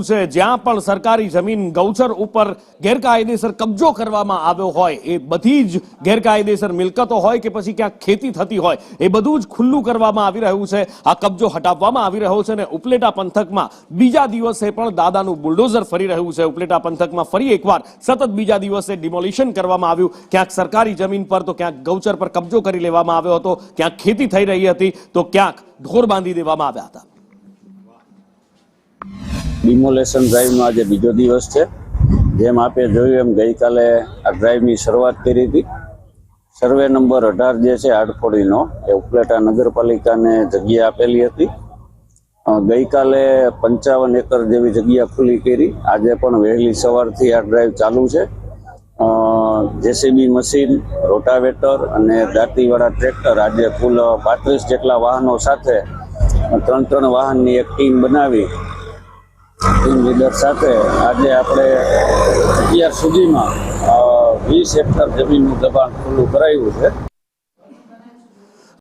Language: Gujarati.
છે જ્યાં પણ સરકારી જમીન ગૌચર ઉપર ગેરકાયદેસર કબજો કરવામાં આવ્યો હોય, એ બધી જ ગેરકાયદેસર મિલકતો હોય કે પછી ક્યાંક ખેતી થતી હોય, એ બધું જ ખુલ્લું કરવામાં આવી રહ્યું છે. આ કબજો હટાવવામાં આવી રહ્યો છે અને ઉપલેટા પંથકમાં બીજા દિવસે પણ દાદાનું બુલડોઝર ફરી રહ્યું છે. ઉપલેટા પંથકમાં ફરી એકવાર સતત બીજા દિવસે ડિમોલિશન કરવામાં આવ્યું. ક્યાંક સરકારી જમીન પર તો ક્યાંક ગૌચર પર કબજો કરી લેવામાં આવ્યો હતો, ક્યાંક ખેતી થઈ રહી હતી તો ક્યાંક ઢોર બાંધી દેવામાં આવ્યા હતા. ડિમોલેશન ડ્રાઈવનો આજે બીજો દિવસ છે. જેમ આપે જોયું એમ ગઈકાલે આ ડ્રાઈવની શરૂઆત કરી હતી. સર્વે નંબર 18 જે છે આડફોડીનો, એ ઉપલેટા નગરપાલિકાને જગ્યા આપેલી હતી. ગઈકાલે 55 એકર જેવી જગ્યા ખુલ્લી કરી. આજે પણ વહેલી સવારથી આ ડ્રાઈવ ચાલુ છે. જેસીબી મશીન, રોટાવેટર અને દાંતીવાળા ટ્રેક્ટર, આજે કુલ 35 જેટલા વાહનો સાથે 3 વાહનની એક ટીમ બનાવી ટીમ લીડર સાથે આજે આપણે અત્યાર સુધીમાં 20 હેક્ટર જમીનનું દબાણ ખુલ્લું કરાયું છે.